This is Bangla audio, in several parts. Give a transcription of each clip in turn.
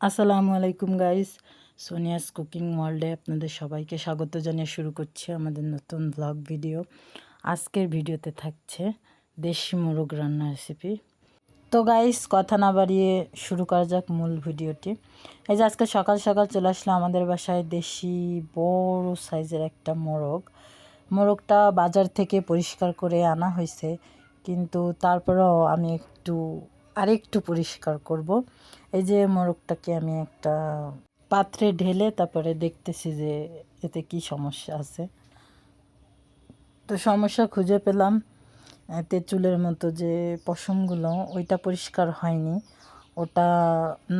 আসসালামু আলাইকুম গাইস, সোনিয়াস কুকিং ওয়ার্ল্ডে আপনাদের সবাইকে স্বাগত জানিয়ে শুরু করছি আমাদের নতুন ব্লগ ভিডিও। আজকের ভিডিওতে থাকছে দেশি মোরগ রান্নার রেসিপি। তো গাইস, কথা না বাড়িয়ে শুরু করা যাক মূল ভিডিওটি। এই যে আজকে সকাল সকাল চলে আসলো আমাদের বাসায় দেশি বড় সাইজের একটা মোরগটা বাজার থেকে পরিষ্কার করে আনা হয়েছে, কিন্তু তারপরেও আমি আরেকটু পরিষ্কার করব। এই যে মোরগটাকে আমি একটা পাত্রে ঢেলে তারপরে দেখতেছি যে এতে কি সমস্যা আছে। তো সমস্যা খুঁজে পেলাম, এতে চুলের মতো যে পশমগুলো ওইটা পরিষ্কার হয়নি। ওটা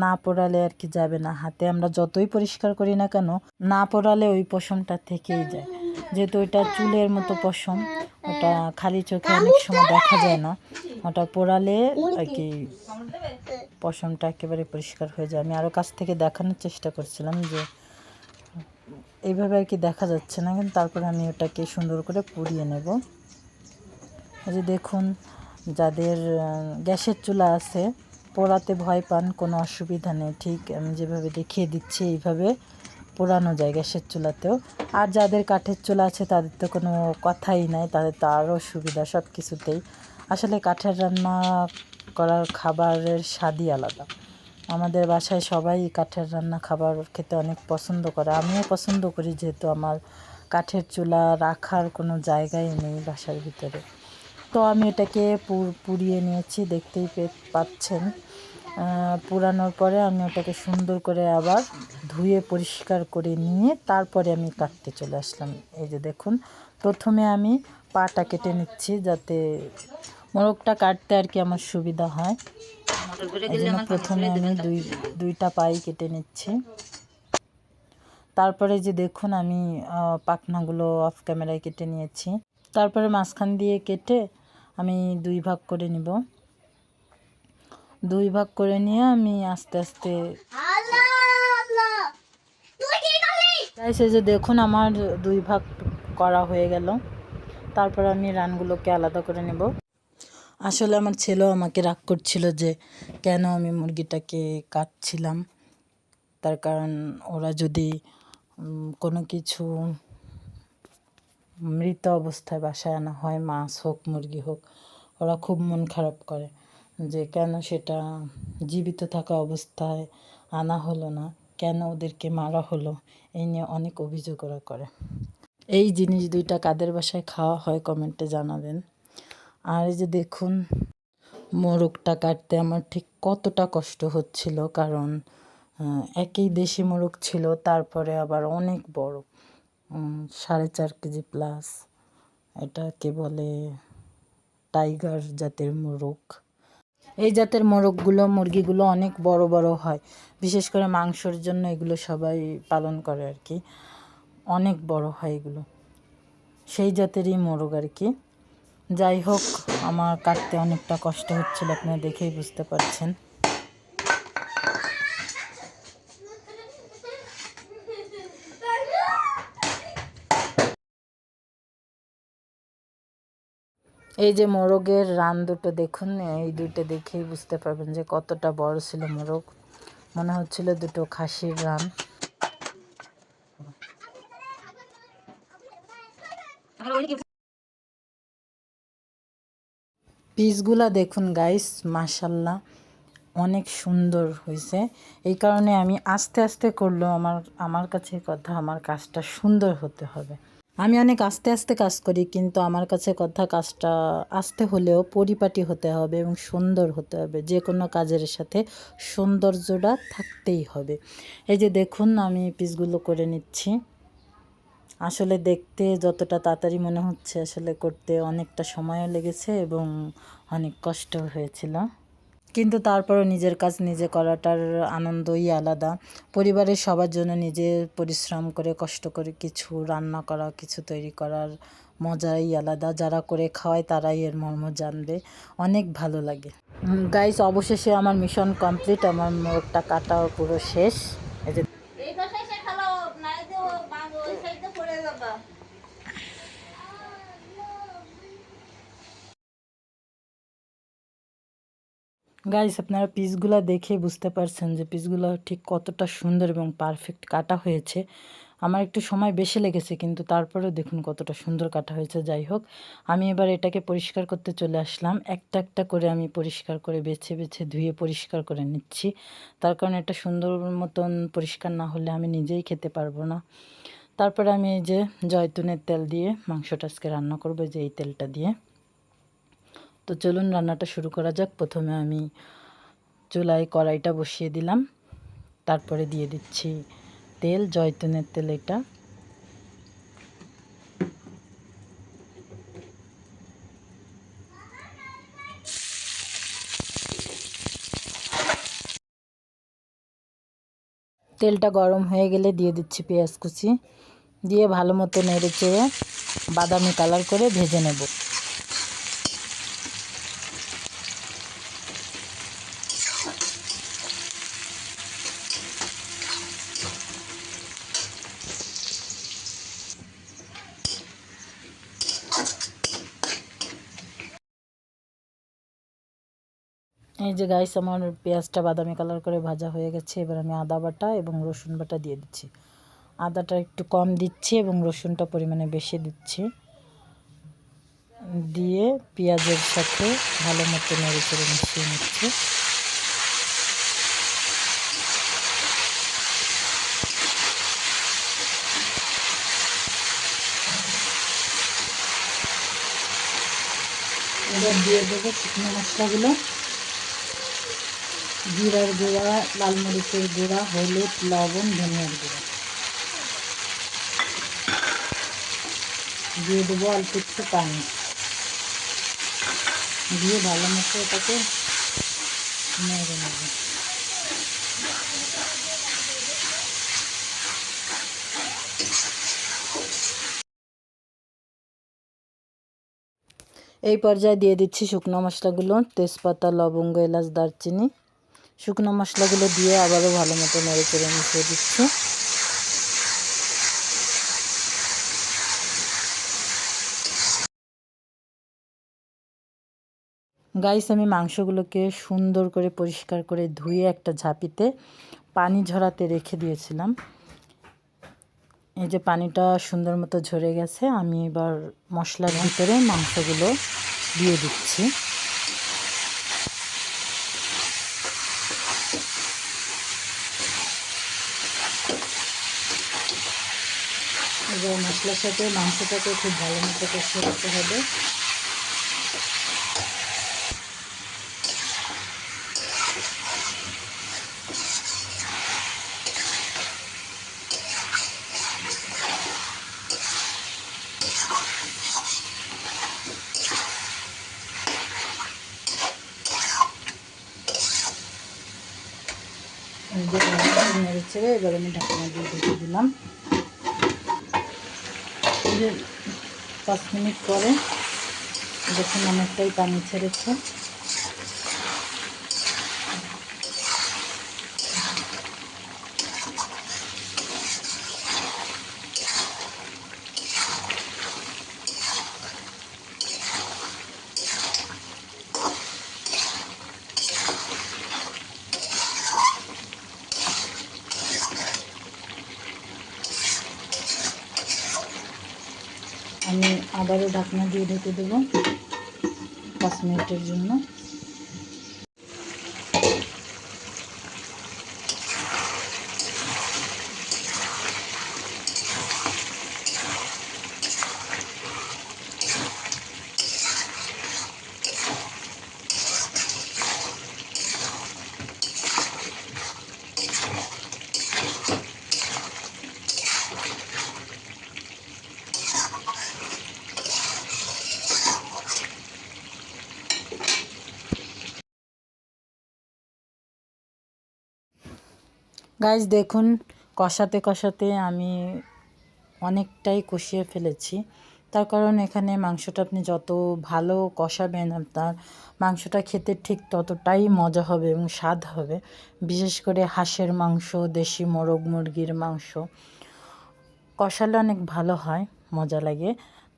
না পোড়ালে আর কি যাবে না, হাতে আমরা যতই পরিষ্কার করি না কেন না পোড়ালে ওই পশমটা থেকেই যায়। যেহেতু ওইটা চুলের মতো পশম, ওটা খালি চোখে অনেক সময় দেখা যায় না, ওটা পোড়ালে আর কি পশমটা একেবারে পরিষ্কার হয়ে যায়। আমি আরও কাছ থেকে দেখানোর চেষ্টা করছিলাম যে এইভাবে আর কি দেখা যাচ্ছে না, কিন্তু তারপরে আমি ওটাকে সুন্দর করে পুড়িয়ে নেব। এই যে দেখুন, যাদের গ্যাসের চুলা আছে পোড়াতে ভয় পান, কোনো অসুবিধা নেই, ঠিক আমি যেভাবে দেখিয়ে দিচ্ছি এইভাবে পোড়ানো যায় গ্যাসের চুলাতেও। আর যাদের কাঠের চুলা আছে তাদের তো কোনো কথাই নাই, তাদের তো আরও সুবিধা সব কিছুতেই। আসলে কাঠের রান্না করার খাবারের স্বাদই আলাদা। আমাদের বাসায় সবাই কাঠের রান্না খাবার খেতে অনেক পছন্দ করে, আমিও পছন্দ করি, যেহেতু আমার কাঠের চুলা রাখার কোনো জায়গাই নেই বাসার ভিতরে। তো আমি এটাকে পুড়িয়ে নিয়েছি, দেখতেই পাচ্ছেন। পুরানোর পরে আমি ওটাকে সুন্দর করে আবার ধুয়ে পরিষ্কার করে নিয়ে তারপরে আমি কাটতে চলে আসলাম। এই যে দেখুন, প্রথমে আমি পাটা কেটে নিচ্ছি যাতে মোরগটা কাটতে আর কি আমার সুবিধা হয়। এই জন্য প্রথমে আমি দুইটা পাই কেটে নিচ্ছি। তারপরে যে দেখুন, আমি পাখনাগুলো অফ ক্যামেরায় কেটে নিয়েছি। তারপরে মাঝখান দিয়ে কেটে আমি দুই ভাগ করে নিব। দুই ভাগ করে নিয়ে আমি আস্তে আস্তে যে দেখুন আমার দুই ভাগ করা হয়ে গেল। তারপর আমি রানগুলোকে আলাদা করে নেব। আসলে আমার ছেলেও আমাকে রাগ করছিল যে কেন আমি মুরগিটাকে কাটছিলাম। তার কারণ ওরা যদি কোনো কিছু মৃত অবস্থায় বাসায় আনা হয়, মাছ হোক মুরগি হোক, ওরা খুব মন খারাপ করে যে কেন সেটা জীবিত থাকা অবস্থায় আনা হলো না, কেন ওদেরকে মারা হলো, এই নিয়ে অনেক অভিযোগ ওরা করে। এই জিনিস দুইটা কাদের বাসায় খাওয়া হয় কমেন্টে জানাবেন। আর এই যে দেখুন, মোরগটা কাটতে আমার ঠিক কতটা কষ্ট হচ্ছিল, কারণ একই দেশি মোরগ ছিল, তারপরে আবার অনেক বড়, 4.5 কেজি প্লাস। এটাকে বলে টাইগার জাতের মোরগ। এই জাতের মুরগিগুলো অনেক বড় বড় হয়, বিশেষ করে মাংসের জন্য এগুলো সবাই পালন করে আর কি, অনেক বড় হয় এগুলো, সেই জাতেরই মোরগ আর কি। যাই হোক, আমার কাটতে অনেকটা কষ্ট হচ্ছিল, আপনারা দেখেই বুঝতে পারছেন। এই যে মোরগের রান দুটো দেখুন, এই দুটো দেখেই বুঝতে পারবেন যে কতটা বড় ছিল মোরগ। মনে হচ্ছিল দুটো খাসির রান। পিসগুলা দেখুন গাইস, মাশাল্লাহ অনেক সুন্দর হয়েছে। এই কারণে আমি আস্তে আস্তে করলেও আমার কাছে কথা, আমার কাজটা সুন্দর হতে হবে। আমি অনেক আস্তে আস্তে কাজ করি, কিন্তু আমার কাছে কথা, কাজটা আস্তে হলেও পরিপাটি হতে হবে এবং সুন্দর হতে হবে। যে কোনো কাজের সাথে সৌন্দর্যটা থাকতেই হবে। এই যে দেখুন, আমি পিসগুলো করে নিচ্ছি। আসলে দেখতে যতটা তাড়াতাড়ি মনে হচ্ছে, আসলে করতে অনেকটা সময়ও লেগেছে এবং অনেক কষ্ট হয়েছিল, কিন্তু তারপরও নিজের কাজ নিজে করাটার আনন্দই আলাদা। পরিবারের সবার জন্য নিজে পরিশ্রম করে কষ্ট করে কিছু রান্না করা, কিছু তৈরি করার মজাই আলাদা। যারা করে খাওয়ায় তারাই এর মর্ম জানবে, অনেক ভালো লাগে। গাইস, অবশেষে আমার মিশন কমপ্লিট, আমার মোরগটা কাটাও পুরো শেষ। এই যে গাইস, আপনারা পিসগুলা দেখে বুঝতে পারছেন যে পিসগুলো ঠিক কতটা সুন্দর এবং পারফেক্ট কাটা হয়েছে। আমার একটু সময় বেশি লেগেছে, কিন্তু তারপরেও দেখুন কতটা সুন্দর কাটা হয়েছে। যাই হোক, আমি এবার এটাকে পরিষ্কার করতে চলে আসলাম। একটা একটা করে আমি পরিষ্কার করে বেছে বেছে ধুয়ে পরিষ্কার করে নিচ্ছি, তার কারণ এটা সুন্দর মতন পরিষ্কার না হলে আমি নিজেই খেতে পারবো না। তারপরে আমি এই যে জয়তুনের তেল দিয়ে মাংসটা আজকে রান্না করবো, যে এই তেলটা দিয়ে। তো চলুন রান্নাটা শুরু করা যাক। প্রথমে আমি চুলায় কড়াইটা বসিয়ে দিলাম, তারপরে দিয়ে দিচ্ছি তেল, জয়তুনের তেল এটা। তেলটা গরম হয়ে গেলে দিয়ে দিচ্ছি পেঁয়াজ কুচি, দিয়ে ভালো মতো নেড়ে চেড়ে বাদামি কালার করে ভেজে নেব। এই যে গাইস, আমার পেঁয়াজটা বাদামি কালার করে ভাজা হয়ে গেছে। এবার আমি আদা বাটা এবং রসুন বাটা দিয়ে দিচ্ছি। আদাটা একটু কম দিচ্ছি এবং রসুনটা পরিমাণে বেশি দিচ্ছি, দিয়ে পেঁয়াজের সাথে ভালো মতো নেড়ে চেড়ে মিশিয়ে নিচ্ছি। এবার দিয়ে দেবো শুকনো মশলাগুলো, জিরার গুঁড়া, লাল মরিচের গুঁড়া, হলুদ, লবণ, ধনিয়ার গুঁড়া। দিয়ে দেবো অল্প একটু পানি, দিয়ে ভালো মতো এটাকে নেড়ে নেব। এই পর্যায়ে দিয়ে দিচ্ছি শুকনো মশলাগুলো, তেজপাতা, লবঙ্গ, এলাচ, দারচিনি। শুকনো মশলাগুলো দিয়ে আবারও ভালো মতো নেড়ে চেড়ে মিশিয়ে দিচ্ছি। গাইস, আমি মাংসগুলোকে সুন্দর করে পরিষ্কার করে ধুয়ে একটা ঝাঁপিতে পানি ঝরাতে রেখে দিয়েছিলাম। এই যে পানিটা সুন্দর মতো ঝরে গেছে, আমি এবার মশলার ভিতরে মাংসগুলো দিয়ে দিচ্ছি। এবার মশলার সাথে মাংসটাকে খুব ভালো মতো কষিয়ে দিতে হবে। নেড়ে ছেড়ে এবার আমি ঢাকনা দিয়ে ঢেকে দিলাম। 5 মিনিট পরে দেখুন অনেকটাই পানি ছেড়েছে। আমি আবারও ঢাকনা দিয়ে ঢেকে দেবো 5 মিনিটের জন্য। গাইস দেখুন, কষাতে কষাতে আমি অনেকটাই কষিয়ে ফেলেছি। তার কারণ এখানে মাংসটা আপনি যত ভালো কষাবেন, আপনার মাংসটা খেতে ঠিক ততটাই মজা হবে এবং স্বাদ হবে। বিশেষ করে হাঁসের মাংস, দেশি মোরগ মুরগির মাংস কষালে অনেক ভালো হয়, মজা লাগে।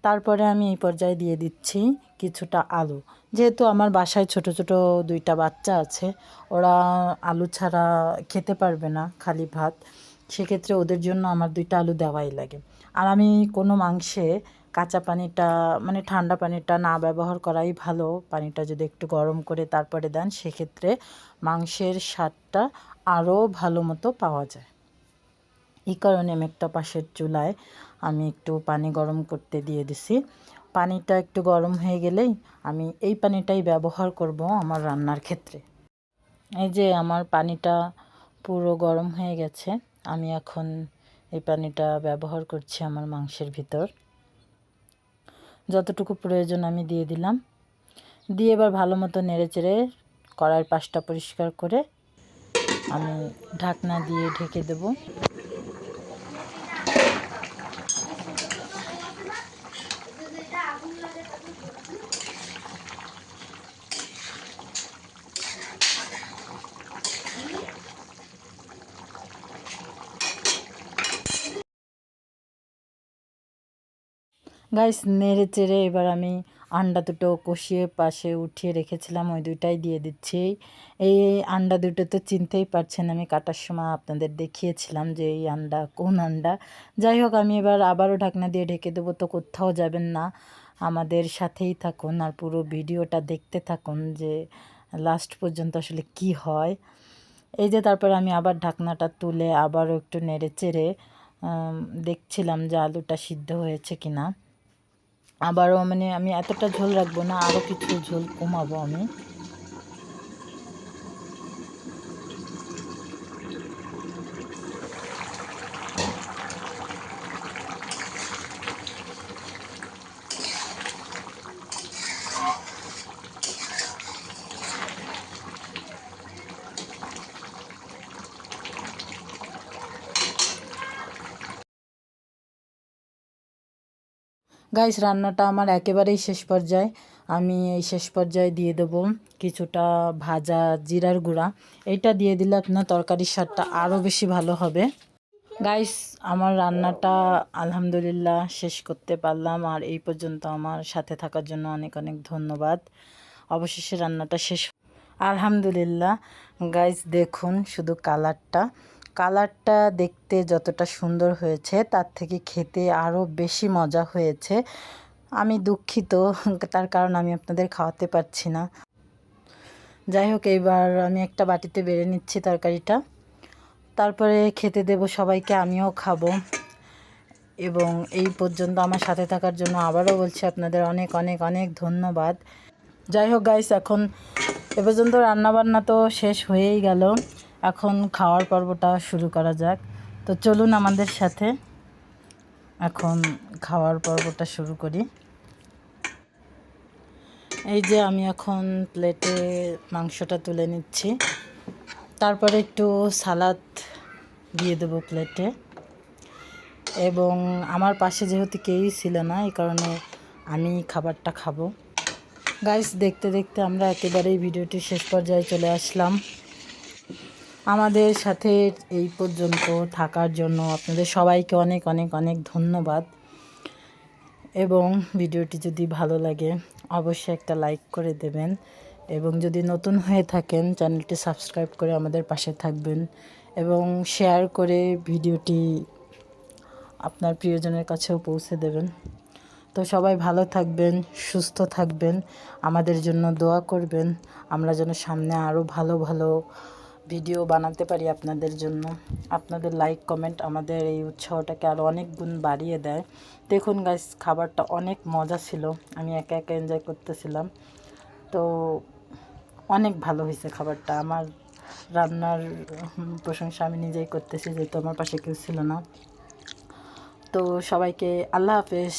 তারপরে আমি এই পর্যায়ে দিয়ে দিচ্ছি কিছুটা আলু। যেহেতু আমার বাসায় ছোট ছোট 2টা বাচ্চা আছে, ওরা আলু ছাড়া খেতে পারবে না খালি ভাত, সেক্ষেত্রে ওদের জন্য আমার 2টা আলু দেওয়াই লাগে। আর আমি কোনো মাংসে কাঁচা পানিটা মানে ঠান্ডা পানিটা না ব্যবহার করাই ভালো। পানিটা যদি একটু গরম করে তারপরে দেন, সেক্ষেত্রে মাংসের স্বাদটা আরও ভালো মতো পাওয়া যায়। এই কারণে আমি একটা পাশের চুলায় আমি একটু পানি গরম করতে দিয়ে দিছি। পানিটা একটু গরম হয়ে গেলেই আমি এই পানিটাই ব্যবহার করব আমার রান্নার ক্ষেত্রে। এই যে আমার পানিটা পুরো গরম হয়ে গেছে, আমি এখন এই পানিটা ব্যবহার করছি আমার মাংসের ভিতর। যতটুকু প্রয়োজন আমি দিয়ে দিলাম, দিয়ে এবার ভালো মতো নেড়েচেড়ে কড়াইয়ের পাশটা পরিষ্কার করে আমি ঢাকনা দিয়ে ঢেকে দেব। গাইস নেড়ে চেড়ে এবার আমি আন্ডা দুটো কষিয়ে পাশে উঠিয়ে রেখেছিলাম, ওই 2টাই দিয়ে দিচ্ছি। এই আন্ডা দুটো তো চিনতেই পারছেন, আমি কাটার সময় আপনাদের দেখিয়েছিলাম যে এই আন্ডা কোন আন্ডা। যাই হোক, আমি এবার আবারও ঢাকনা দিয়ে ঢেকে দেবো। তো কোথাও যাবেন না, আমাদের সাথেই থাকুন আর পুরো ভিডিওটা দেখতে থাকুন যে লাস্ট পর্যন্ত আসলে কি হয়। এই যে তারপর আমি আবার ঢাকনাটা তুলে আবারও একটু নেড়ে চেড়ে দেখছিলাম যে আলুটা সিদ্ধ হয়েছে কিনা। আবারও মানে আমি এতটা ঝোল রাখবো না, আরও কিছু ঝোল কমাবো আমি। গাইস রান্নাটা আমার একেবারেই শেষ পর্যায়ে, আমি এই শেষ পর্যায়ে দিয়ে দেবো কিছুটা ভাজা জিরার গুঁড়া। এইটা দিয়ে দিলে আপনার তরকারির স্বাদটা আরও বেশি ভালো হবে। গাইস আমার রান্নাটা আলহামদুলিল্লাহ শেষ করতে পারলাম, আর এই পর্যন্ত আমার সাথে থাকার জন্য অনেক অনেক ধন্যবাদ। অবশেষে রান্নাটা শেষ আলহামদুলিল্লাহ। গাইস দেখুন শুধু কালারটা দেখতে যতটা সুন্দর হয়েছে, তার থেকে খেতে আরও বেশি মজা হয়েছে। আমি দুঃখিত, তার কারণ আমি আপনাদের খাওয়াতে পারছি না। যাই হোক, এইবার আমি একটা বাটিতে বেড়ে নিচ্ছি তরকারিটা, তারপরে খেতে দেব সবাইকে, আমিও খাবো। এবং এই পর্যন্ত আমার সাথে থাকার জন্য আবারও বলছি আপনাদের অনেক অনেক অনেক ধন্যবাদ। যাই হোক গাইস, এখন এ পর্যন্ত রান্নাবান্না তো শেষ হয়েই গেল, এখন খাওয়ার পর্বটা শুরু করা যাক। তো চলুন আমাদের সাথে এখন খাওয়ার পর্বটা শুরু করি। এই যে আমি এখন প্লেটে মাংসটা তুলে নিচ্ছি, তারপরে একটু সালাদ দিয়ে দেবো প্লেটে। এবং আমার পাশে যেহেতু কেউই ছিল না, এই কারণে আমি খাবারটা খাবো। গাইস দেখতে দেখতে আমরা একেবারেই ভিডিওটি শেষ পর্যায়ে চলে আসলাম। আমাদের সাথে এই পর্যন্ত থাকার জন্য আপনাদের সবাইকে অনেক অনেক অনেক ধন্যবাদ। এবং ভিডিওটি যদি ভালো লাগে অবশ্যই একটা লাইক করে দেবেন, এবং যদি নতুন হয়ে থাকেন চ্যানেলটি সাবস্ক্রাইব করে আমাদের পাশে থাকবেন, এবং শেয়ার করে ভিডিওটি আপনার প্রিয়জনের কাছেও পৌঁছে দেবেন। তো সবাই ভালো থাকবেন, সুস্থ থাকবেন, আমাদের জন্য দোয়া করবেন, আমরা যেন সামনে আরও ভালো ভালো ভিডিও বানাতে পারি আপনাদের জন্য। আপনাদের লাইক কমেন্ট আমাদের এই উৎসাহটাকে আরও অনেক গুণ বাড়িয়ে দেয়। দেখুন গাইস, খাবারটা অনেক মজা ছিল, আমি একা একা এনজয় করতেছিলাম। তো অনেক ভালো হয়েছে খাবারটা, আমার রান্নার প্রশংসা আমি নিজেই করতেছি, যেহেতু আমার পাশে কেউ ছিল না। তো সবাইকে আল্লাহ হাফেজ।